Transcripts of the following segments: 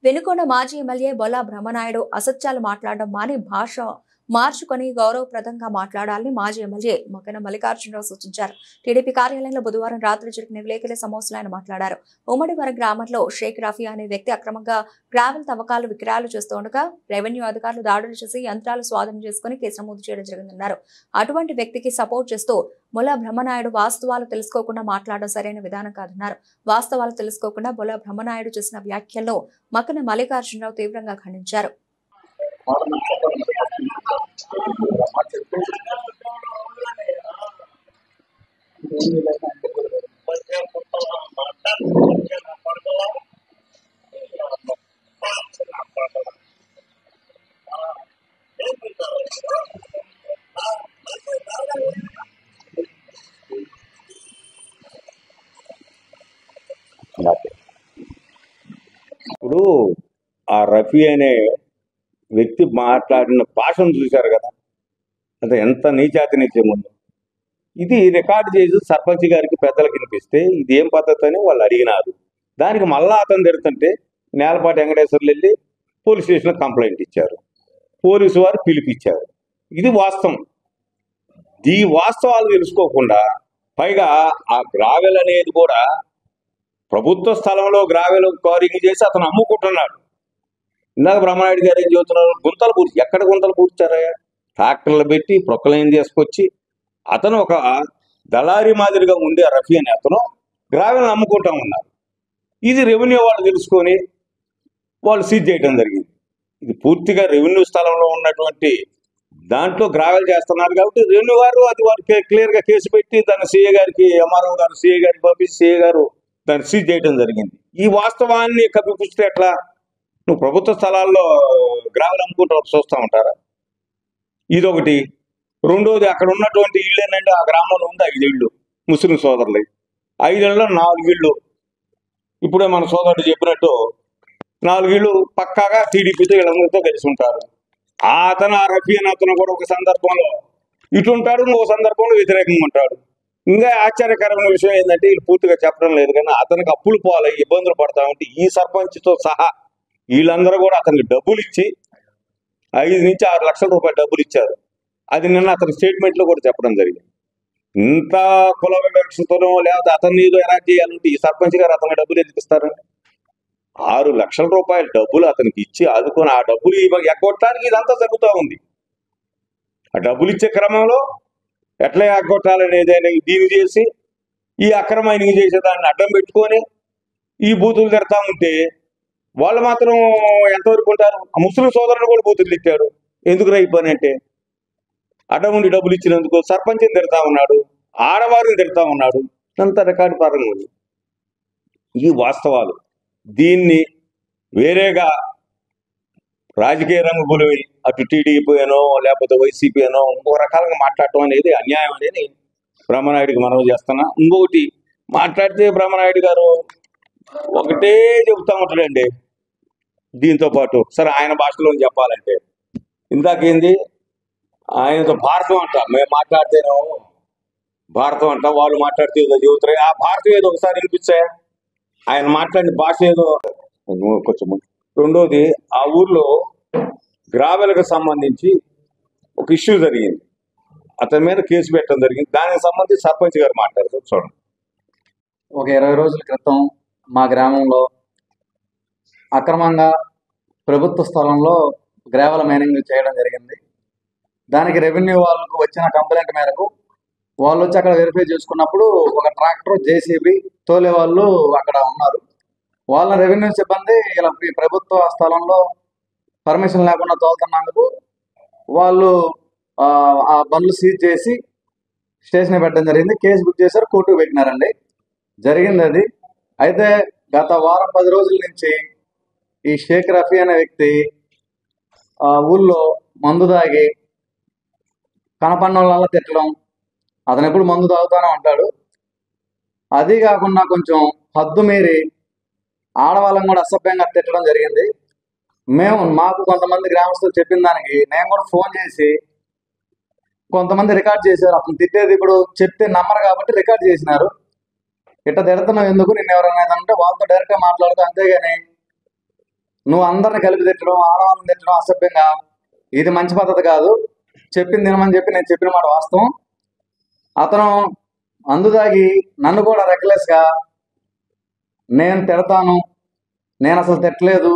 వెనుకొండ మాజీ ఎమ్మెల్యే బొల్లా బ్రహ్మనాయుడు అసత్యాలు మాట్లాడడం మాని భాష మార్చుకొని గౌరవప్రదంగా మాట్లాడాలని మాజీ ఎమ్మెల్యే మక్కన మల్లికార్జునరావు సూచించారు. టీడీపీ కార్యాలయంలో బుధవారం రాత్రి జరిగిన విలేకరుల సమావేశంలో ఆయన మాట్లాడారు. ఉమ్మడివరం గ్రామంలో షేక్ రఫీ అనే వ్యక్తి అక్రమంగా గ్రావెల్ తవ్వకాలు విక్రయాలు చేస్తుండగా రెవెన్యూ అధికారులు దాడులు చేసి యంత్రాలు స్వాధీనం చేసుకుని కేసు నమోదు చేయడం జరిగిందన్నారు. అటువంటి వ్యక్తికి సపోర్ట్ చేస్తూ బొల్లా బ్రహ్మనాయుడు వాస్తవాలు తెలుసుకోకుండా మాట్లాడడం సరైన విధానం కాదన్నారు. వాస్తవాలు తెలుసుకోకుండా బొల్లా బ్రహ్మనాయుడు చేసిన వ్యాఖ్యలను మక్కన మల్లికార్జునరావు తీవ్రంగా ఖండించారు. ఇప్పుడు ఆ రఫీ అనే వ్యక్తి మాట్లాడిన భాషను చూశారు కదా, అంటే ఎంత నీచాతి నీచం ఉందో. ఇది రికార్డు చేసి సర్పంచ్ గారికి పెద్దలకు వినిపిస్తే ఇది ఏం పద్ధతి అని వాళ్ళు అడిగినారు. దానికి మళ్ళా అతను తిడుతుంటే నేలపాటి వెంకటేశ్వర్లు వెళ్ళి పోలీస్ స్టేషన్లో కంప్లైంట్ ఇచ్చారు. పోలీసు వారు పిలిపించారు. ఇది వాస్తవం. ఈ వాస్తవాలు తెలుసుకోకుండా పైగా ఆ గ్రావెల్ అనేది కూడా ప్రభుత్వ స్థలంలో గ్రావెల్ క్వారింగ్ చేసి అతను అమ్ముకుంటున్నాడు. ఇందాక బ్రహ్మనాయుడు గారు ఏం చెబుతున్నారు, గుంతలు పూర్తి. ఎక్కడ గుంతలు పూర్చారయ్యా? ట్రాక్టర్లు పెట్టి ప్రొక్లైన్ చేసుకొచ్చి అతను ఒక దళారీ మాదిరిగా ఉండే రఫీ అని అతను గ్రావెల్ని అమ్ముకుంటా ఉన్నారు. ఇది రెవెన్యూ వాళ్ళు తెలుసుకొని వాళ్ళు సీజ్ చేయడం జరిగింది. ఇది పూర్తిగా రెవెన్యూ స్థలంలో ఉన్నటువంటి దాంట్లో గ్రావెల్ చేస్తున్నారు కాబట్టి రెవెన్యూ వారు అది వారికి క్లియర్గా కేసు పెట్టి దాన్ని సీఏ గారికి, ఎంఆర్ఓ గారు సీఏ గారికి పంపించి సీఏ గారు దాన్ని సీజ్ చేయడం జరిగింది. ఈ వాస్తవాన్ని కప్పిపుచ్చితే ఎట్లా? నువ్వు ప్రభుత్వ స్థలాల్లో గ్రావెల్ అమ్ముకుంటూ చూస్తూ ఉంటారా? ఇదొకటి. రెండోది, అక్కడ ఉన్నటువంటి ఇళ్ళు ఏంటంటే ఆ గ్రామంలో ఉంది 5 ఇళ్ళు ముస్లిం సోదరులు. 5 ఇళ్ళలో 4 ఇళ్ళు ఇప్పుడే మన సోదరుడు చెప్పినట్టు 4 ఇళ్ళు పక్కాగా టీడీపీతో వీళ్ళందరితో కలిసి ఉంటారు. అతను ఆ రఫీ అని అతను కూడా ఒక సందర్భంలో ఇటు ఉంటాడు, ఇంకొక సందర్భంలో వ్యతిరేకంగా ఉంటాడు. ఇంకా ఆశ్చర్యకరమైన విషయం ఏంటంటే వీళ్ళు పూర్తిగా చెప్పడం లేదు, కానీ అతనికి అప్పులు పాలై ఇబ్బందులు పడతా ఉంటే ఈ సర్పంచ్తో సహా వీళ్ళందరూ కూడా అతనికి డబ్బులు ఇచ్చి 5 నుంచి 6 లక్షల రూపాయలు డబ్బులు ఇచ్చారు. అది నిన్న అతని స్టేట్మెంట్లో కూడా చెప్పడం జరిగింది. ఇంత కుల వివక్షతోనో లేకపోతే అతన్ని ఏదో ఎలా చేయాలంటే ఈ సర్పంచ్ గారు అతనికి డబ్బులు ఎందుకు ఇస్తారండి? 6 లక్షల రూపాయల డబ్బులు అతనికి ఇచ్చి ఆదుకొని ఆ డబ్బులు ఎగ్గొట్టడానికి ఇదంతా జరుగుతూ ఉంది. ఆ డబ్బులు ఇచ్చే క్రమంలో ఎట్లా ఎగ్గొట్టాలనేది దీన్ని చేసి ఈ అక్రమాన్ని చేసేదాన్ని అడ్డం పెట్టుకొని ఈ బూతులు తిడతా ఉంటే వాళ్ళు మాత్రం ఎంతవరకు ఉంటారు? ఆ ముస్లిం సోదరులు కూడా బూతులు తిట్టాడు. ఎందుకు రా ఈ పని అంటే? అడ్డం ఉండి డబ్బులు ఇచ్చినందుకు సర్పంచ్ని తిడతా ఉన్నాడు, ఆడవారిని తిడతా ఉన్నాడు. అంత రికార్డు పరంగా ఉంది. ఈ వాస్తవాలు దీన్ని వేరేగా రాజకీయ రంగు పులివి అటు టీడీపీ అనో లేకపోతే వైసీపీ అనో ఇంకో రకాలుగా మాట్లాడటం అనేది అన్యాయం అనేది బ్రహ్మనాయుడికి మనవి చేస్తున్నా. ఇంకొకటి మాట్లాడితే బ్రహ్మనాయుడు గారు ఒకటే చెబుతా ఉంటాడండి. దీంతో పాటు సరే ఆయన భాషలో చెప్పాలంటే ఇందాకేంది ఆయనతో భారతం అంట, మేము మాట్లాడితేనో భారతం అంట, వాళ్ళు మాట్లాడితే ఏదో చెబుతారు. ఆ భారతం ఏదో ఒకసారి వినిపించాయా? ఆయన మాట్లాడిన భాష ఏదో కొంచెం. రెండోది, ఆ ఊర్లో గ్రావెల్కి సంబంధించి ఒక ఇష్యూ జరిగింది, అతని మీద కేసు పెట్టడం జరిగింది. దానికి సంబంధించి సర్పంచ్ గారు మాట్లాడుతూ చూడండి. ఒక 20 రోజుల క్రితం మా గ్రామంలో అక్రమంగా ప్రభుత్వ స్థలంలో గ్రావెల్ మైనింగ్ చేయడం జరిగింది. దానికి రెవెన్యూ వాళ్ళకు వచ్చిన కంప్లైంట్ మేరకు వాళ్ళు వచ్చి అక్కడ వెరిఫై చేసుకున్నప్పుడు ఒక ట్రాక్టర్ జేసీబీ తోలే వాళ్ళు అక్కడ ఉన్నారు. వాళ్ళ రెవెన్యూ సిబ్బంది ఇలా ప్రభుత్వ స్థలంలో పర్మిషన్ లేకుండా తోలుతున్నందుకు వాళ్ళు ఆ బండ్లు సీజ్ చేసి స్టేషన్ పెట్టడం జరిగింది. కేసు బుక్ చేశారు, కోర్టుకు పెట్టినారండి. జరిగింది అది. అయితే గత వారం 10 రోజుల నుంచి ఈ షేక్ రఫీ అనే వ్యక్తి ఊళ్ళో మందు తాగి కనపడిన వాళ్ళ తిట్టడం, అతను ఎప్పుడు మందు తాగుతానే ఉంటాడు. అది కాకుండా కొంచెం హద్దు మీరి ఆడవాళ్ళని కూడా అసభ్యంగా తిట్టడం జరిగింది. మాకు కొంతమంది గ్రామస్తులు చెప్పిన దానికి నేను కూడా ఫోన్ చేసి కొంతమంది రికార్డ్ చేశారు. అతను తిట్టేది ఇప్పుడు చెప్తే నమ్మరు కాబట్టి రికార్డ్ చేసినారు. ఇట్లా తిడుతున్నావు ఎందుకు, నిన్ను ఎవరైనా అంటే వాళ్ళతో డైరెక్ట్గా మాట్లాడుతూ, అంతేగాని నువ్వు అందరిని కలిపి తిట్టడం, ఆడవాళ్ళని తిట్టడం అసభ్యంగా, ఇది మంచి పద్ధతి కాదు. చెప్పింది తినమని చెప్పి నేను చెప్పిన మాట వాస్తవం. అతను అందుదాగి నన్ను కూడా రెక్లెస్గా నేను తిడతాను, నేను అసలు తిట్టలేదు,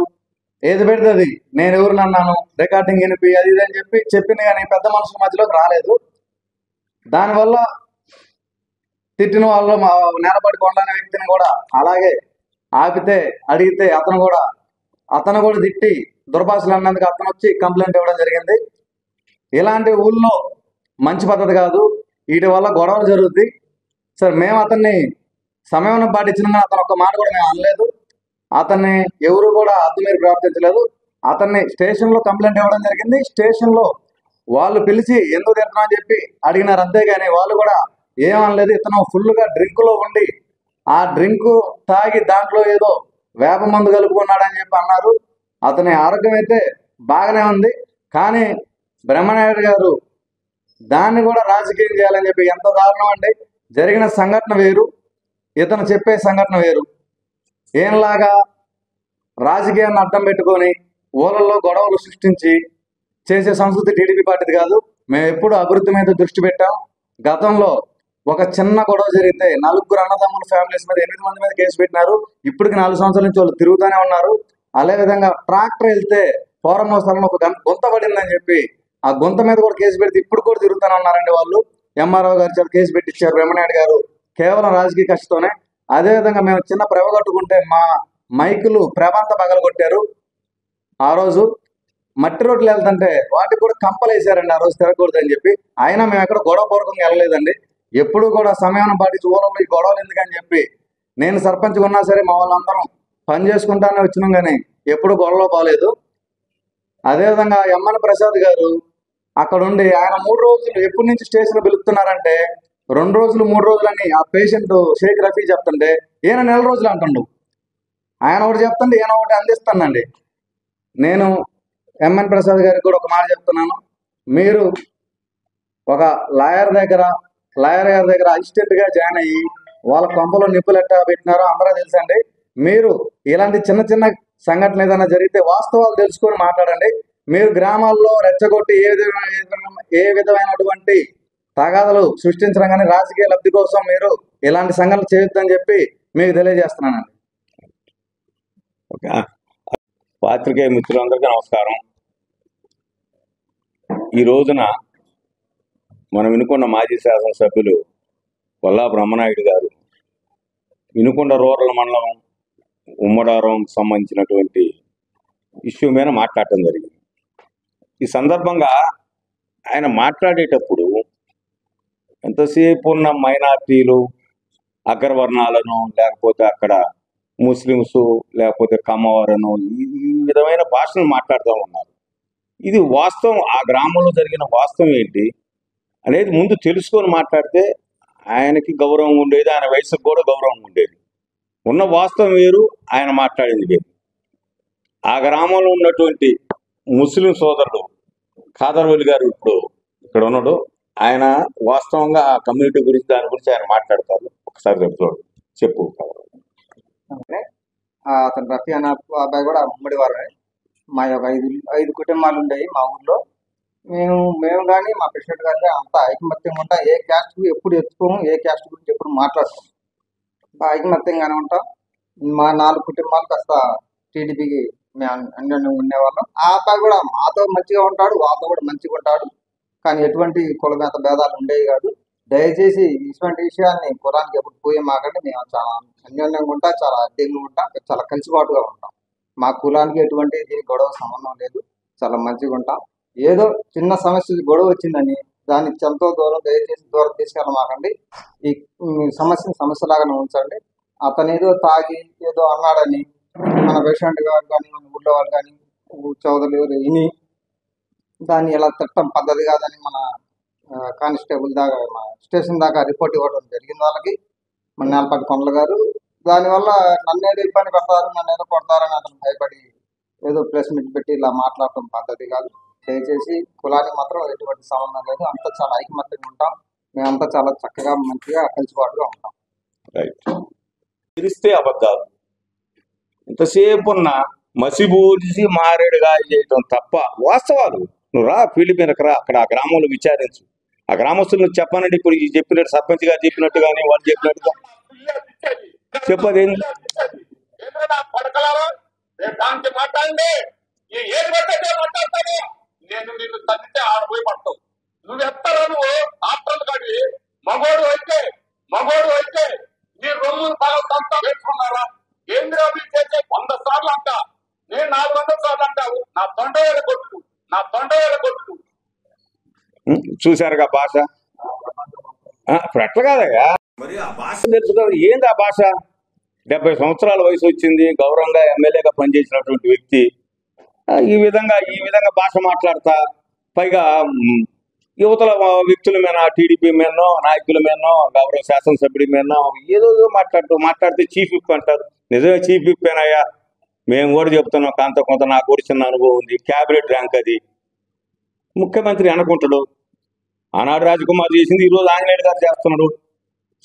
ఏది పెడితే అది నేను ఎవరిని అన్నాను, రికార్డింగ్ వినిపి అది ఇది అని చెప్పి చెప్పింది, కానీ పెద్ద మనుషుల మధ్యలోకి రాలేదు. దానివల్ల తిట్టిన వాళ్ళు నేలపడి కొండనే వ్యక్తిని కూడా అలాగే ఆపితే అడిగితే అతను కూడా తిట్టి దుర్భాషలు అన్నందుకు అతను వచ్చి కంప్లైంట్ ఇవ్వడం జరిగింది. ఇలాంటి ఊళ్ళో మంచి పద్ధతి కాదు, వీటి వల్ల గొడవలు జరుగుద్ది. సార్ మేము అతన్ని సమయం పాటించిన అతను ఒక్క మాట కూడా మేము అనలేదు. అతన్ని ఎవరు కూడా అద్దు మీరు ప్రవర్తించలేదు. అతన్ని స్టేషన్లో కంప్లైంట్ ఇవ్వడం జరిగింది. స్టేషన్లో వాళ్ళు పిలిచి ఎందుకు తిడుతున్నా అని చెప్పి అడిగినారు, అంతేగాని వాళ్ళు కూడా ఏమనలేదు. ఇతను ఫుల్గా డ్రింకులో ఉండి ఆ డ్రింకు తాగి దాంట్లో ఏదో వేప మందు కలుపుకున్నాడని చెప్పి అన్నారు. అతని ఆరోగ్యం అయితే బాగానే ఉంది, కానీ బ్రహ్మనాయుడు గారు దాన్ని కూడా రాజకీయం చేయాలని చెప్పి ఎంత దారుణం అండి. జరిగిన సంఘటన వేరు, ఇతను చెప్పే సంఘటన వేరు. ఏంలాగా రాజకీయాన్ని అడ్డం పెట్టుకొని ఊళ్ళల్లో గొడవలు సృష్టించి చేసే సంస్కృతి టీడీపీ పార్టీది కాదు. మేము ఎప్పుడు అభివృద్ధి మీద దృష్టి పెట్టాం. గతంలో ఒక చిన్న గొడవ జరిగితే 4 అన్నదమ్ముల ఫ్యామిలీస్ మీద 8 మంది మీద కేసు పెట్టినారు. ఇప్పటికి 4 సంవత్సరాల నుంచి వాళ్ళు తిరుగుతూనే ఉన్నారు. అదేవిధంగా ట్రాక్టర్ వెళ్తే ఫారం స్థలంలో ఒక గుంత పడిందని చెప్పి ఆ గుంత మీద కూడా కేసు పెడితే ఇప్పుడు కూడా తిరుగుతూనే ఉన్నారండి వాళ్ళు. ఎంఆర్ఓ గారు చాలా కేసు పెట్టించారు బ్రహ్మనాయుడు గారు, కేవలం రాజకీయ కక్షతోనే. అదేవిధంగా మేము చిన్న ప్రభ కట్టుకుంటే మా మైకులు ప్రభంతా పగలగొట్టారు. ఆ రోజు మట్టి రోడ్లు వెళ్తుంటే వాటికి కూడా కంపలు వేసారండి, ఆ రోజు తిరగకూడదని చెప్పి. అయినా మేము ఎక్కడ గొడవ పూర్వకంగా వెళ్ళలేదండి. ఎప్పుడు కూడా సమయం పాటించి ఊళ్ళో ఈ గొడవలు ఎందుకని చెప్పి నేను సర్పంచ్గా ఉన్నా సరే మా వాళ్ళందరం పని చేసుకుంటానే వచ్చినాం, కానీ ఎప్పుడు గొడవలో పోలేదు. అదేవిధంగా ఎమ్మన ప్రసాద్ గారు అక్కడ ఉండి ఆయన 3 రోజులు ఎప్పటి నుంచి స్టేషన్ పిలుపుతున్నారంటే 2 రోజులు 3 రోజులని ఆ పేషెంట్ షేక్ రఫీ చెప్తుంటే ఈయన 4 రోజులు అంటుండు. ఆయన ఒకటి చెప్తుంటే ఈయన ఒకటి అందిస్తానండి. నేను ఎంఎన్ ప్రసాద్ గారికి కూడా ఒక మాట చెప్తున్నాను. మీరు ఒక లాయర్ గారి దగ్గర అసిస్టెంట్గా జాయిన్ అయ్యి వాళ్ళ కొంపలో నిప్పులు ఎట్టా పెట్టినారో అందరూ తెలుసండి. మీరు ఇలాంటి చిన్న చిన్న సంఘటనలు ఏదైనా జరిగితే వాస్తవాలు తెలుసుకొని మాట్లాడండి. మీరు గ్రామాల్లో రెచ్చగొట్టి ఏ విధమైనటువంటి తగాదాలు సృష్టించడం కానీ రాజకీయ లబ్ధి కోసం మీరు ఇలాంటి సంఘటనలు చేయొద్దని చెప్పి మీకు తెలియజేస్తున్నానండి. ఓకే, పాత్రికేయ మిత్రులందరికీ నమస్కారం. ఈ రోజున మన వినుకొండ మాజీ శాసనసభ్యులు వల్లా బ్రహ్మనాయుడు గారు వినుకొండ రూరల్ మండలం ఉమ్మడారం సంబంధించినటువంటి ఇష్యూ మీద మాట్లాడటం జరిగింది. ఈ సందర్భంగా ఆయన మాట్లాడేటప్పుడు ఎంతసేపు ఉన్న మైనార్టీలు, అగ్రవర్ణాలను, లేకపోతే అక్కడ ముస్లిమ్స్, లేకపోతే కమ్మవారను, ఈ విధమైన భాషను మాట్లాడుతూ ఉన్నారు. ఇది వాస్తవం, ఆ గ్రామంలో జరిగిన వాస్తవం ఏంటి అనేది ముందు తెలుసుకొని మాట్లాడితే ఆయనకి గౌరవం ఉండేది, ఆయన వయసుకు కూడా గౌరవం ఉండేది. ఉన్న వాస్తవం వేరు, ఆయన మాట్లాడింది వేరు. ఆ గ్రామంలో ఉన్నటువంటి ముస్లిం సోదరుడు ఖాదర్వలి గారు ఇప్పుడు ఇక్కడ ఉన్నాడు. ఆయన వాస్తవంగా ఆ కమ్యూనిటీ గురించి దాని గురించి ఆయన మాట్లాడతారు. ఒకసారి చెప్పు. అతను రఫీ అన్న అబ్బాయి కూడా ఉమ్మడి వారే. మా యొక్క 5 కుటుంబాలు ఉండేవి మా ఊర్లో. మేము కానీ మా ప్రెసిడెంట్ గారి అంతా ఐకమత్యంగా ఉంటాం. ఏ క్యాస్ట్ ఎప్పుడు ఎత్తుకోము, ఏ క్యాస్ట్ గురించి ఎప్పుడు మాట్లాడుతాం, ఐకమత్యంగానే ఉంటాం. మా 4 కుటుంబాలు కాస్త టీడీపీకి మేము అన్యోన్యంగా ఉండేవాళ్ళం. ఆ అబ్బాయి కూడా మాతో మంచిగా ఉంటాడు, వాళ్ళతో కూడా మంచిగా ఉంటాడు. కానీ ఎటువంటి కులమేత భేదాలు ఉండేవి కాదు. దయచేసి ఇటువంటి విషయాన్ని కులానికి ఎప్పుడు పోయే మాకంటే మేము చాలా అన్యోన్యంగా ఉంటాం, చాలా అడ్డంగా ఉంటాం, చాలా కలిసిబాటుగా ఉంటాం. మా కులానికి ఎటువంటి దీనికి గొడవ సంబంధం లేదు, చాలా మంచిగా ఉంటాం. ఏదో చిన్న సమస్య గొడవ వచ్చిందని దాన్ని ఎంతో దూరం దయచేసి దూరం తీసుకెళ్ళమాకండి. ఈ సమస్యని సమస్యలాగానే ఉంచండి. అతను ఏదో తాగి ఏదో అన్నాడని మన పేషెంట్ గారు కానీ మన ఊళ్ళో వాళ్ళు కానీ చౌదరులు విని దాన్ని ఎలా తిట్టడం పద్ధతి కాదని మన కానిస్టేబుల్ దాకా మా స్టేషన్ దాకా రిపోర్ట్ ఇవ్వడం జరిగింది వాళ్ళకి, మన నేలపాటి కొండల గారు. దానివల్ల నన్ను ఏదో ఇబ్బంది పెడతారు, నన్ను ఏదో కొడతారని అతను భయపడి ఏదో ప్రెస్ మీట్ పెట్టి ఇలా మాట్లాడటం పద్ధతి కాదు. దయచేసి కులానికి మాత్రం ఎటువంటి సంబంధం లేదు, అంతా చాలా ఐకమత్యంగా ఉంటాం. మేమంతా చాలా చక్కగా మంచిగా కలిసిబాటుగా ఉంటాం. రైట్. తెలిస్తే అబద్ధాలు. ఇంతసేపు ఉన్న మసిబూసి మారేడుగా చేయటం తప్ప వాస్తవాలు. నువ్వు రా ఫీల్డ్ మీదకి రా, అక్కడ ఆ గ్రామంలో విచారించు. ఆ గ్రామస్తులు నువ్వు చెప్పానండి, ఇప్పుడు ఈ చెప్పినట్టు సర్పంచ్ గారు చెప్పినట్టు కానీ వాళ్ళు చెప్పినట్టుగా చెప్పదు ఏంది. మాట్లాడండి, ఏది పడితే మాట్లాడతాను. నేను నిన్ను తగ్గితే ఆడపోయి పడతావు. నువ్వు ఎత్తారా, నువ్వు ఆప్టలు కాడి మగోడు అయితే నీ రొమ్ములు పగలంతా వేసుకున్నారా? కేంద్ర చేసే 100 సార్లు అంట, నేను 400 సార్లు అంటావు. నా తొండవేల కొట్టు. చూశారుగా భాష. ఇప్పుడు ఎట్లా కాదయ్యా, మరి ఆ భాష తెలుసుకోవాలి. ఏంది ఆ భాష? 70 సంవత్సరాల వయసు వచ్చింది, గౌరవంగా ఎమ్మెల్యేగా పనిచేసినటువంటి వ్యక్తి ఈ విధంగా భాష మాట్లాడతా, పైగా యువతల వ్యక్తుల మీద, టీడీపీ మీదనో నాయకుల మీదనో గౌరవ శాసనసభ్యుడి మీదనో ఏదో మాట్లాడితే చీఫ్ విప్ అంటారు. నిజమే చీఫ్ విప్ ఏనయ్యా, మేము కూడా చెప్తున్నాం. కొంత నాకు కూడా చిన్న అనుభవం ఉంది. క్యాబినెట్ ర్యాంక్ అది ముఖ్యమంత్రి అనుకుంటాడు. ఆనాడు రాజకుమార్ చేసింది ఈరోజు ఆంజనేయుడు గారు చేస్తున్నాడు.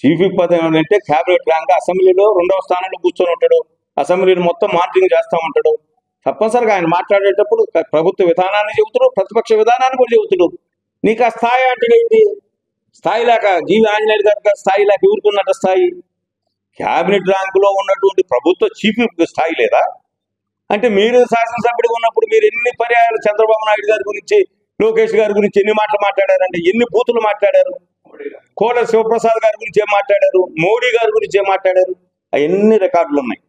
చీఫ్ విప్ పదవి అంటే క్యాబినెట్ ర్యాంక్, అసెంబ్లీలో 2వ స్థానంలో కూర్చొని ఉంటాడు, అసెంబ్లీని మొత్తం మానిటరింగ్ చేస్తూ ఉంటాడు. తప్పనిసరిగా ఆయన మాట్లాడేటప్పుడు ప్రభుత్వ విధానాన్ని చెబుతాడు, ప్రతిపక్ష విధానాన్ని కూడా చెబుతాడు. నీకు ఆ స్థాయి అంటే ఏంటి? స్థాయి లేక జీవి ఆంజనేయుడు గారి స్థాయి లేక ఊరుకున్నట్టు స్థాయి. క్యాబినెట్ ర్యాంకులో ఉన్నటువంటి ప్రభుత్వ చీఫ్ విప్ స్థాయి లేదా? అంటే మీరు శాసనసభ్యుడిగా ఉన్నప్పుడు మీరు ఎన్ని పర్యాయాలు చంద్రబాబు నాయుడు గారి గురించి, లోకేష్ గారి గురించి ఎన్ని మాటలు మాట్లాడారంటే, ఎన్ని బూతులు మాట్లాడారు? కోట శివప్రసాద్ గారి గురించి ఏం మాట్లాడారు? మోడీ గారి గురించి ఏం మాట్లాడారు? అవన్నీ రికార్డులు ఉన్నాయి.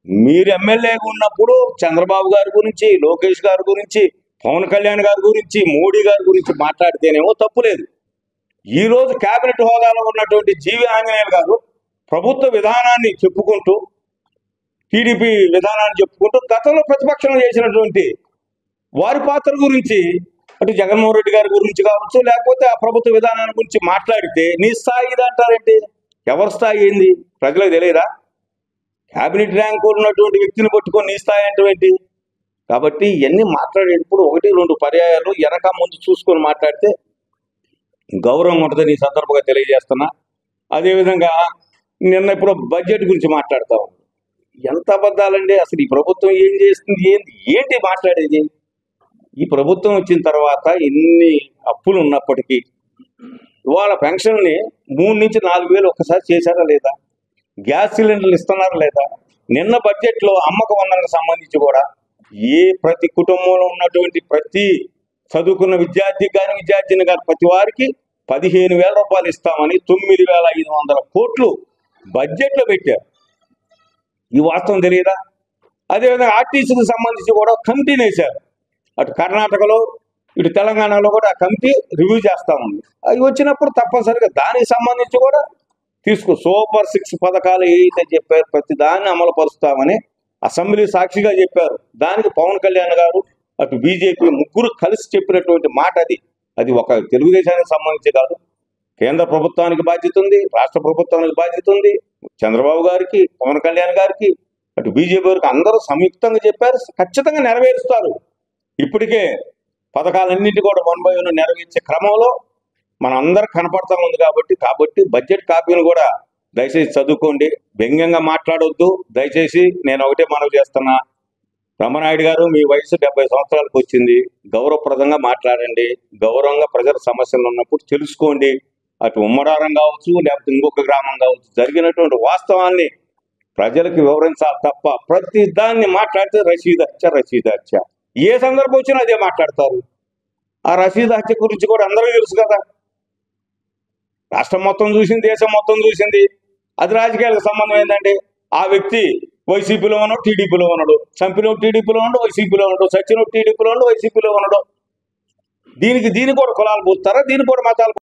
మీరు ఎమ్మెల్యేగా ఉన్నప్పుడు చంద్రబాబు గారి గురించి, లోకేష్ గారి గురించి, పవన్ కళ్యాణ్ గారి గురించి, మోడీ గారి గురించి మాట్లాడితేనేమో తప్పులేదు. ఈ రోజు కేబినెట్ హోదాలో ఉన్నటువంటి జీవి ఆంజనేయులు గారు ప్రభుత్వ విధానాన్ని చెప్పుకుంటూ, టీడీపీ విధానాన్ని చెప్పుకుంటూ, గతంలో ప్రతిపక్షంలో చేసినటువంటి వారి పాత్ర గురించి, అటు జగన్మోహన్ రెడ్డి గారి గురించి కావచ్చు, లేకపోతే ఆ ప్రభుత్వ విధానాన్ని గురించి మాట్లాడితే నీ స్థాయి ఇది అంటారేంటి? ఎవరి స్థాయి ఏంది ప్రజలకు తెలియదా? క్యాబినెట్ ర్యాంకు ఉన్నటువంటి వ్యక్తిని పట్టుకొని నీ స్థాయి అంటే ఏంటి? కాబట్టి ఇవన్నీ మాట్లాడేటప్పుడు 1-2 పర్యాయాలు వెనక ముందు చూసుకొని మాట్లాడితే గౌరవం ఉంటుందని ఈ సందర్భంగా తెలియజేస్తున్నా. అదేవిధంగా నిన్న ఇప్పుడు బడ్జెట్ గురించి మాట్లాడతాం. ఎంత అబద్ధాలండి అసలు! ఈ ప్రభుత్వం ఏం చేస్తుంది, ఏంటి మాట్లాడేది? ఈ ప్రభుత్వం వచ్చిన తర్వాత ఎన్ని అప్పులు ఉన్నప్పటికీ ఇవాళ పెన్షన్ని 3 నుంచి 4 వేలు ఒక్కసారి చేశారా లేదా? గ్యాస్ సిలిండర్లు ఇస్తున్నారా లేదా? నిన్న బడ్జెట్లో అమ్మక వందనకు సంబంధించి కూడా ప్రతి కుటుంబంలో ఉన్నటువంటి ప్రతి చదువుకున్న విద్యార్థికి కానీ విద్యార్థిని కానీ ప్రతి వారికి 15,000 రూపాయలు ఇస్తామని 9,500 కోట్లు బడ్జెట్లో పెట్టారు. ఈ వాస్తవం తెలియదా? అదేవిధంగా ఆర్టీసీకి సంబంధించి కూడా కమిటీని వేశారు. అటు కర్ణాటకలో ఇటు తెలంగాణలో కూడా ఆ కమిటీ రివ్యూ చేస్తా ఉంది. అవి వచ్చినప్పుడు తప్పనిసరిగా దానికి సంబంధించి కూడా సూపర్ 6 పథకాలు ఏదైతే చెప్పారు ప్రతి దాన్ని అమలు పరుస్తామని అసెంబ్లీ సాక్షిగా చెప్పారు. దానికి పవన్ కళ్యాణ్ గారు, అటు బీజేపీ ముగ్గురు కలిసి చెప్పినటువంటి మాట అది ఒక తెలుగుదేశానికి సంబంధించి కాదు. కేంద్ర ప్రభుత్వానికి బాధ్యత ఉంది, రాష్ట్ర ప్రభుత్వానికి బాధ్యత ఉంది, చంద్రబాబు గారికి, పవన్ కళ్యాణ్ గారికి, అటు బీజేపీ గారికి అందరూ సంయుక్తంగా చెప్పారు. ఖచ్చితంగా నెరవేరుస్తారు. ఇప్పటికే పథకాలన్నింటి కూడా 1 by 1 నెరవేర్చే క్రమంలో మన అందరూ కనపడతా ఉంది. కాబట్టి బడ్జెట్ కాపీని కూడా దయచేసి చదువుకోండి, వ్యంగ్యంగా మాట్లాడొద్దు. దయచేసి నేను ఒకటే మనవి చేస్తున్నా, బ్రహ్మనాయుడు గారు మీ వయసు 70 సంవత్సరాలకు వచ్చింది, గౌరవప్రదంగా మాట్లాడండి. గౌరవంగా ప్రజల సమస్యలు ఉన్నప్పుడు తెలుసుకోండి. అటు ఉమ్మడారం కావచ్చు, లేకపోతే ఇంకొక గ్రామం కావచ్చు, జరిగినటువంటి వాస్తవాన్ని ప్రజలకు వివరించాలి తప్ప ప్రతి దాన్ని మాట్లాడితే రసీదు హత్య. ఏ సందర్భం వచ్చినా అదే మాట్లాడతారు. ఆ రసీదు హత్య గురించి కూడా అందరికీ తెలుసు కదా. రాష్ట్రం మొత్తం చూసింది, దేశం మొత్తం చూసింది. అది రాజకీయాలకు సంబంధం ఏంటంటే ఆ వ్యక్తి వైసీపీలో ఉన్నాడు, టీడీపీలో ఉన్నాడు, చంపిన టీడీపీలో ఉన్నాడు, వైసీపీలో ఉన్నాడు, సచిన టీడీపీలో ఉన్నాడు, వైసీపీలో ఉన్నాడు. దీనికి కూడా కులాలు పూస్తారా? దీనికి కూడా మతాలు